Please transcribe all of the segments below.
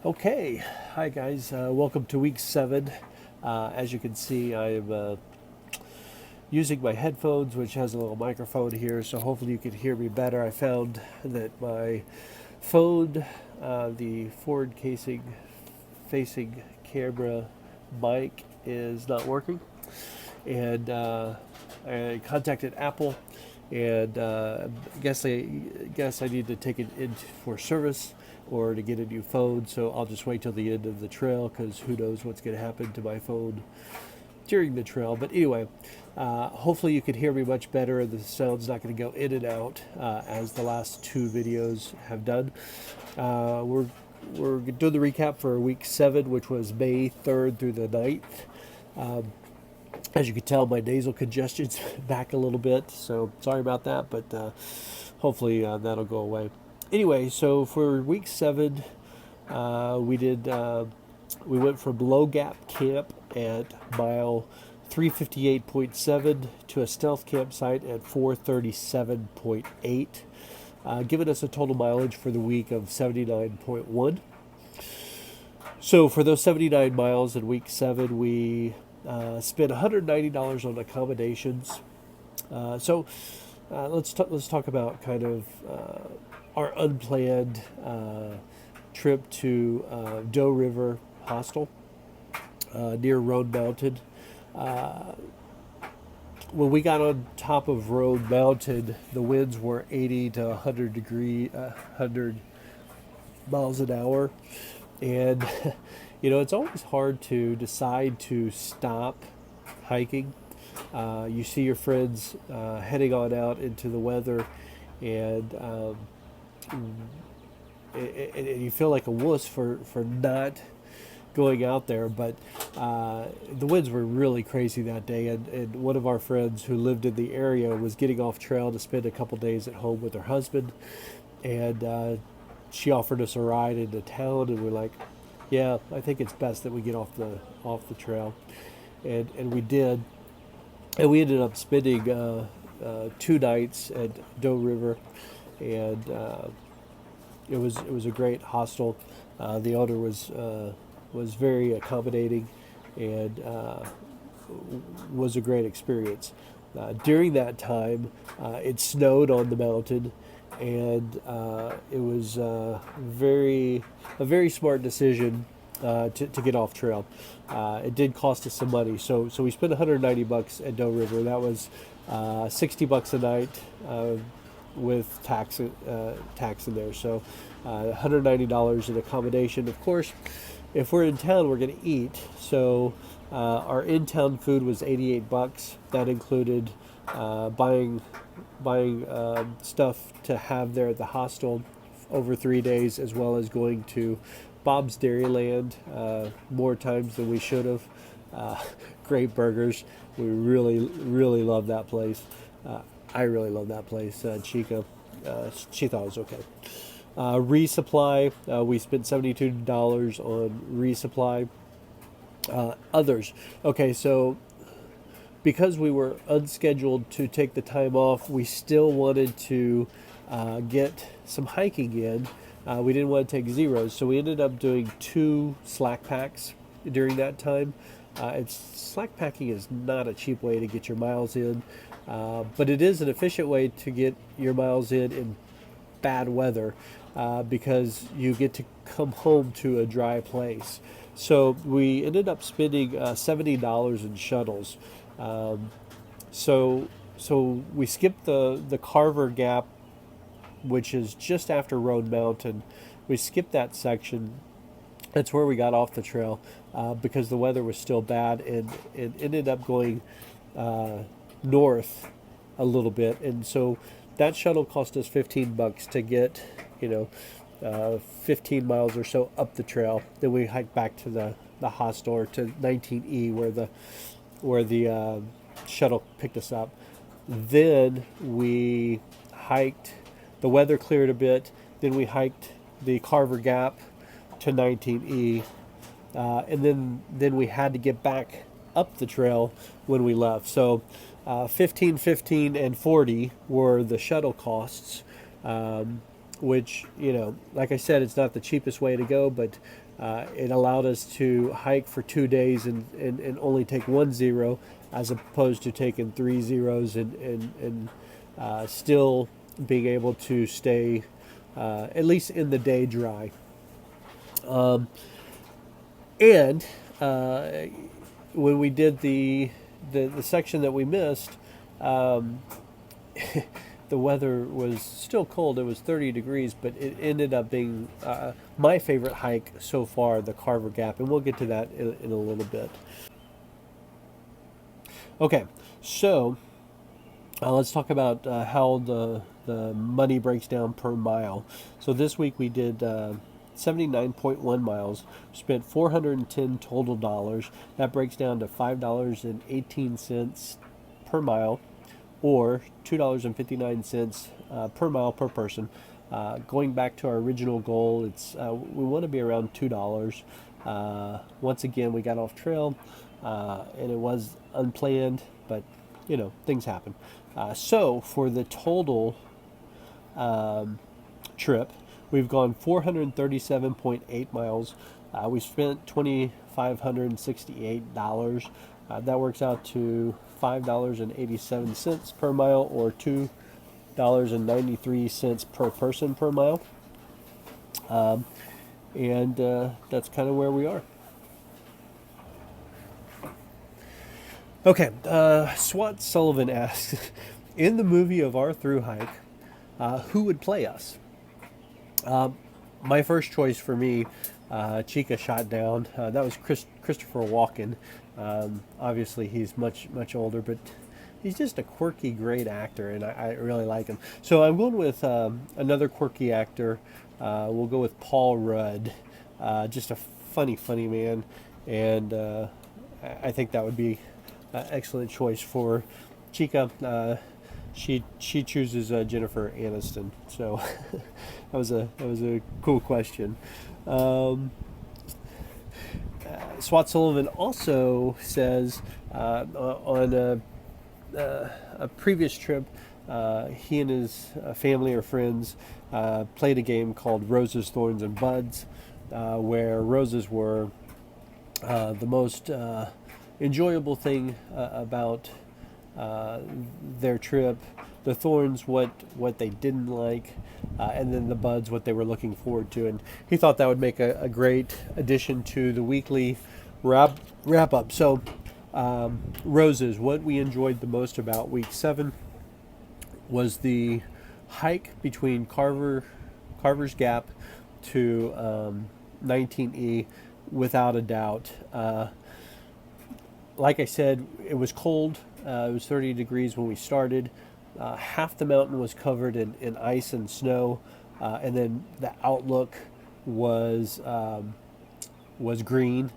Okay, hi guys. Welcome to week 7. As you can see, I'm using my headphones, which has a little microphone here, so hopefully you can hear me better. I found that my phone, the forward facing camera mic, is not working, and I contacted Apple, and guess I need to take it in for service or to get a new phone. So I'll just wait till the end of the trail because who knows what's going to happen to my phone during the trail. But anyway, hopefully you can hear me much better and the sound's not going to go in and out as the last two videos have done. We're doing the recap for week 7, which was May 3rd through the 9th. As you can tell, my nasal congestion's back a little bit, so sorry about that, but hopefully that'll go away. Anyway, so for week 7, we went from Low Gap Camp at mile 358.7 to a stealth campsite at 437.8, giving us a total mileage for the week of 79.1. So for those 79 miles in week 7, we spent $190 on accommodations. Let's talk about kind of our unplanned trip to Doe River Hostel near Roan Mountain. When we got on top of Roan Mountain, the winds were 80 to 100 miles an hour, and it's always hard to decide to stop hiking. You see your friends heading on out into the weather, and you feel like a wuss for not going out there. But the winds were really crazy that day, and one of our friends who lived in the area was getting off trail to spend a couple days at home with her husband, and she offered us a ride into town, and we're like, yeah, I think it's best that we get off the trail, and we did, and we ended up spending 2 nights at Doe River, and it was a great hostel. The owner was very accommodating, and was a great experience. During that time, it snowed on the mountain, and it was a very smart decision to get off trail. It did cost us some money, so we spent $190 at Doe River. That was $60 a night with tax in there. So $190 in accommodation. Of course, if we're in town, we're going to eat. So our in-town food was $88. That included buying stuff to have there at the hostel over 3 days, as well as going to Bob's Dairyland more times than we should have. Great burgers. We really love that place. I really love that place. Chica, she thought it was okay. Resupply, we spent $72 on resupply. Others. Okay, so because we were unscheduled to take the time off, we still wanted to get some hiking in. We didn't want to take zeros, so we ended up doing 2 slack packs during that time. Slack packing is not a cheap way to get your miles in, but it is an efficient way to get your miles in bad weather, because you get to come home to a dry place. So we ended up spending $70 in shuttles. So we skipped the Carver Gap, which is just after Roan Mountain. We skipped that section. That's where we got off the trail because the weather was still bad, and it ended up going north a little bit. And so that shuttle cost us $15 to get, 15 miles or so up the trail. Then we hiked back to the hostel, or to 19E, where the shuttle picked us up. Then we hiked. The weather cleared a bit. Then we hiked the Carver Gap to 19E, and then we had to get back up the trail when we left. So 15, 15, and 40 were the shuttle costs. which, like I said, it's not the cheapest way to go, but it allowed us to hike for 2 days and only take 1 0, as opposed to taking 3 zeros and still being able to stay at least in the day dry. And when we did the section that we missed, the weather was still cold. It was 30 degrees, but it ended up being my favorite hike so far, the Carver Gap, and we'll get to that in a little bit. Okay, so let's talk about how the money breaks down per mile. So this week we did 79.1 miles, spent $410 total dollars. That breaks down to $5.18 per mile, or $2.59 per mile per person. Going back to our original goal, it's we want to be around $2. Once again, we got off trail, and it was unplanned, but things happen. So for the total trip, we've gone 437.8 miles. We spent $2,568. That works out to $5.87 per mile, or $2.93 per person per mile. And that's kind of where we are. Okay, Swat Sullivan asks, in the movie of our thru-hike, who would play us? My first choice for me, Chica shot down. That was Christopher Walken. Obviously, he's much older, but he's just a quirky, great actor, and I really like him. So I'm going with another quirky actor. We'll go with Paul Rudd. Just a funny man, and I think that would be an excellent choice for Chica. She chooses Jennifer Aniston. So that was a cool question. Swat Sullivan also says on a previous trip, he and his family or friends played a game called Roses, Thorns, and Buds, where roses were the most enjoyable thing about their trip, the thorns what they didn't like, and then the buds what they were looking forward to. And he thought that would make a great addition to the weekly wrap up. So roses, what we enjoyed the most about week 7 was the hike between Carver's Gap to 19E, without a doubt. Like I said, it was cold. It was 30 degrees when we started. Half the mountain was covered in ice and snow, and then the outlook was green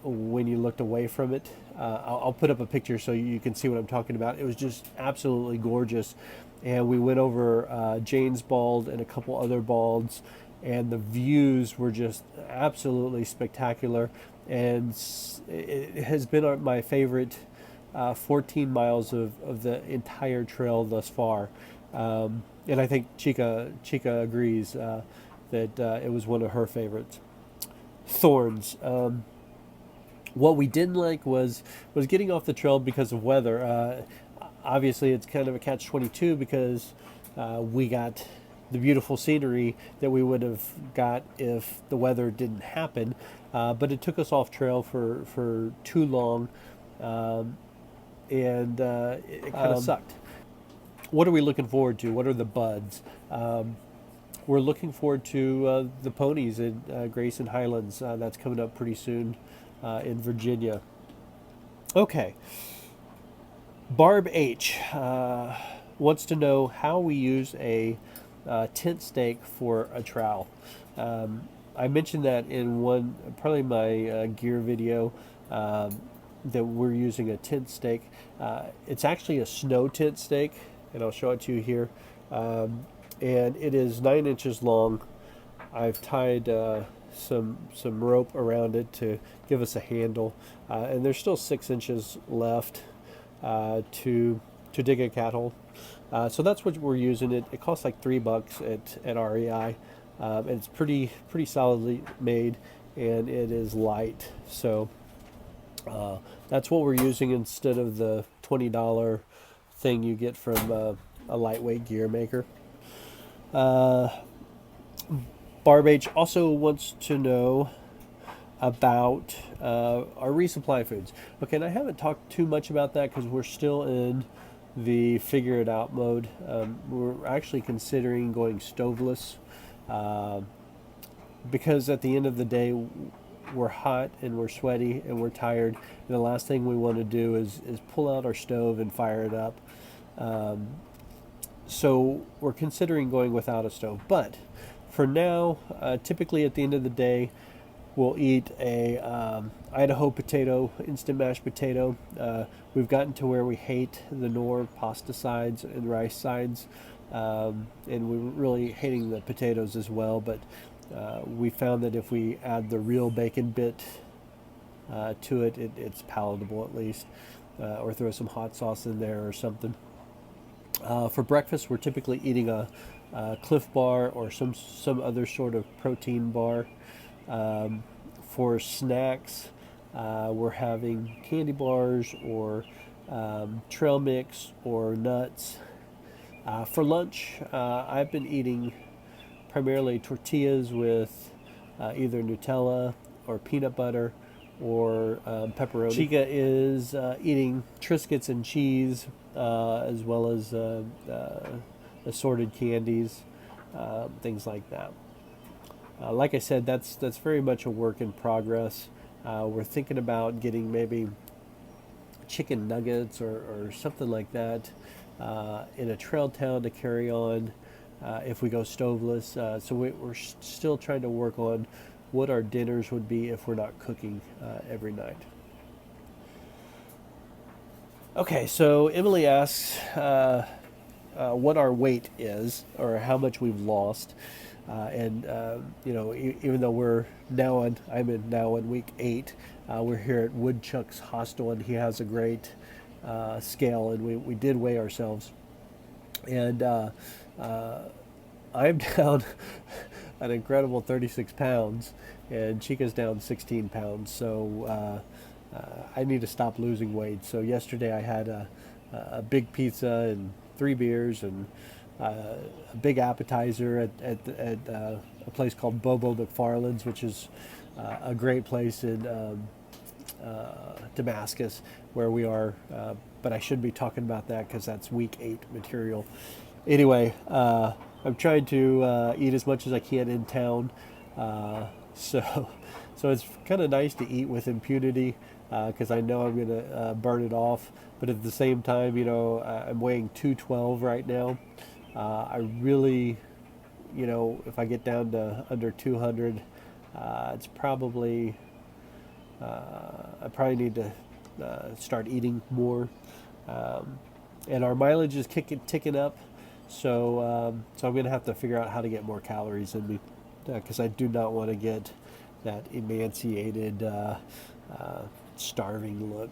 when you looked away from it. I'll put up a picture so you can see what I'm talking about. It was just absolutely gorgeous. And we went over Jane's Bald and a couple other balds, and the views were just absolutely spectacular. And it has been my favorite 14 miles of the entire trail thus far. And I think Chica agrees that it was one of her favorites. Thorns. What we didn't like was getting off the trail because of weather. Obviously, it's kind of a catch-22 because we got the beautiful scenery that we would have got if the weather didn't happen. But it took us off trail for too long, and it kind of sucked. What are we looking forward to? What are the buds? We're looking forward to the ponies in Grayson Highlands. That's coming up pretty soon in Virginia. Okay. Barb H wants to know how we use a tent stake for a trowel. I mentioned that in probably my gear video, that we're using a tent stake. It's actually a snow tent stake, and I'll show it to you here. And it is 9 inches long. I've tied some rope around it to give us a handle, and there's still 6 inches left to dig a cat hole. So that's what we're using. It costs like $3 at REI, and it's pretty solidly made, and it is light. So that's what we're using instead of the $20 thing you get from a lightweight gear maker. Barb H also wants to know about our Resupply Foods. Okay, and I haven't talked too much about that because we're still in the figure it out mode. We're actually considering going stoveless because at the end of the day we're hot and we're sweaty and we're tired, and the last thing we want to do is pull out our stove and fire it up. So we're considering going without a stove, but for now, typically at the end of the day, we'll eat a Idaho potato, instant mashed potato. We've gotten to where we hate the Knorr pasta sides and rice sides, and we're really hating the potatoes as well. But we found that if we add the real bacon bit to it, it's palatable at least, or throw some hot sauce in there or something. For breakfast, we're typically eating a Cliff Bar or some other sort of protein bar. For snacks, we're having candy bars or trail mix or nuts. For lunch, I've been eating primarily tortillas with either Nutella or peanut butter or pepperoni. Chica is eating Triscuits and cheese, as well as assorted candies, things like that. Like I said, that's very much a work in progress. We're thinking about getting maybe chicken nuggets or something like that in a trail town to carry on if we go stoveless. So we're still trying to work on what our dinners would be if we're not cooking every night. Okay, so Emily asks what our weight is or how much we've lost. And even though I'm now in week 8, we're here at Woodchuck's Hostel, and he has a great scale, and we did weigh ourselves, and I'm down an incredible 36 pounds, and Chica's down 16 pounds. So I need to stop losing weight. So yesterday I had a big pizza and 3 beers and a big appetizer at a place called Bobo McFarland's, which is a great place in Damascus, where we are. But I shouldn't be talking about that because that's week 8 material. Anyway, I'm trying to eat as much as I can in town. So it's kind of nice to eat with impunity because I know I'm going to burn it off. But at the same time, I'm weighing 212 right now. I really, if I get down to under 200, it's probably, I probably need to start eating more. And our mileage is ticking up, so I'm going to have to figure out how to get more calories in me, because I do not want to get that emaciated, starving look.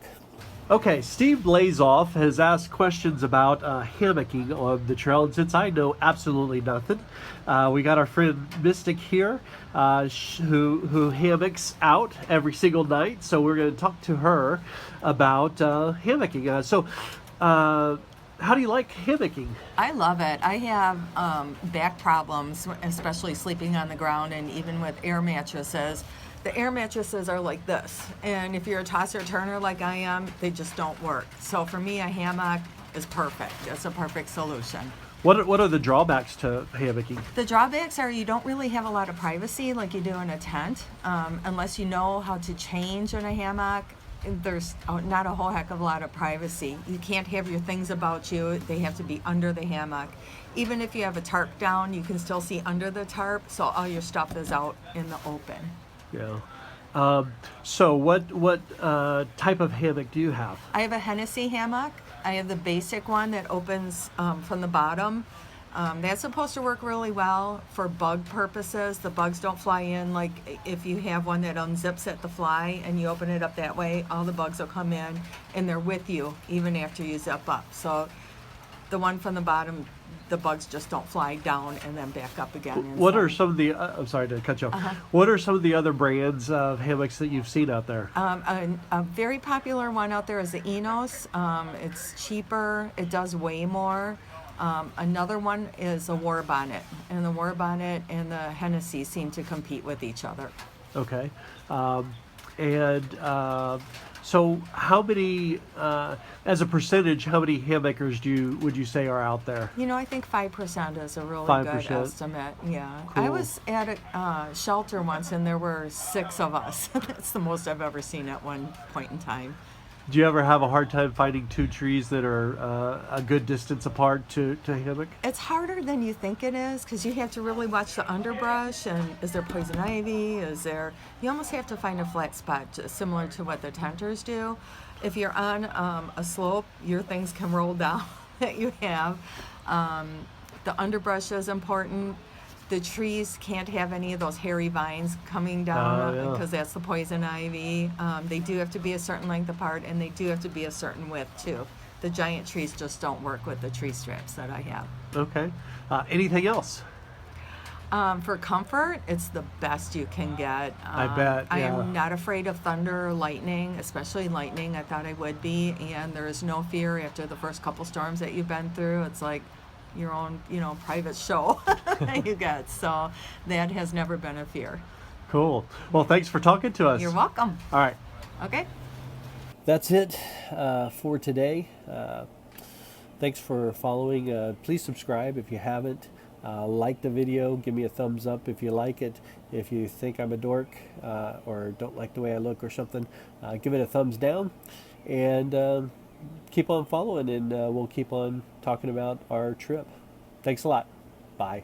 Okay, Steve Blazoff has asked questions about hammocking on the trail, and since I know absolutely nothing, we got our friend Mystic here, who hammocks out every single night. So we're going to talk to her about hammocking. So how do you like hammocking? I love it. I have back problems, especially sleeping on the ground, and even with air mattresses. The air mattresses are like this, and if you're a tosser-turner like I am, they just don't work. So for me, a hammock is perfect. It's a perfect solution. What are the drawbacks to hammocking? The drawbacks are you don't really have a lot of privacy like you do in a tent, unless you know how to change in a hammock. There's not a whole heck of a lot of privacy. You can't have your things about you. They have to be under the hammock. Even if you have a tarp down, you can still see under the tarp, so all your stuff is out in the open. Yeah. So what type of hammock do you have? I have a Hennessy Hammock. I have the basic one that opens from the bottom. That's supposed to work really well for bug purposes. The bugs don't fly in. Like if you have one that unzips at the fly and you open it up that way, all the bugs will come in and they're with you even after you zip up. So the one from the bottom, the bugs just don't fly down and then back up again. What are inside. some of the? I'm sorry to cut you off. What are some of the other brands of hammocks that you've seen out there? A very popular one out there is the Enos. It's cheaper. It does way more. Another one is a war bonnet, and the war bonnet and the Hennessy seem to compete with each other. Okay, so how many, as a percentage, how many hammockers would you say are out there? You know, I think 5% is a really 5%? good estimate. Yeah, Cool. I was at a shelter once, and there were 6 of us. That's the most I've ever seen at one point in time. Do you ever have a hard time finding 2 trees that are a good distance apart to hammock? It's harder than you think it is because you have to really watch the underbrush, and is there poison ivy? You almost have to find a flat spot similar to what the tenters do. If you're on a slope, your things can roll down that you have. The underbrush is important. The trees can't have any of those hairy vines coming down yeah. because that's the poison ivy. They do have to be a certain length apart, and they do have to be a certain width too. The giant trees just don't work with the tree straps that I have. Okay. Anything else? For comfort, it's the best you can get. I bet, I yeah. am not afraid of thunder or lightning, especially lightning. I thought I would be, and there is no fear after the first couple storms that you've been through. It's like your own, private show you get. So that has never been a fear. Cool. Well, thanks for talking to us. You're welcome. All right. Okay. That's it for today. Thanks for following. Please subscribe if you haven't. Like the video. Give me a thumbs up if you like it. If you think I'm a dork or don't like the way I look or something, give it a thumbs down. And keep on following, and we'll keep on talking about our trip. Thanks a lot. Bye.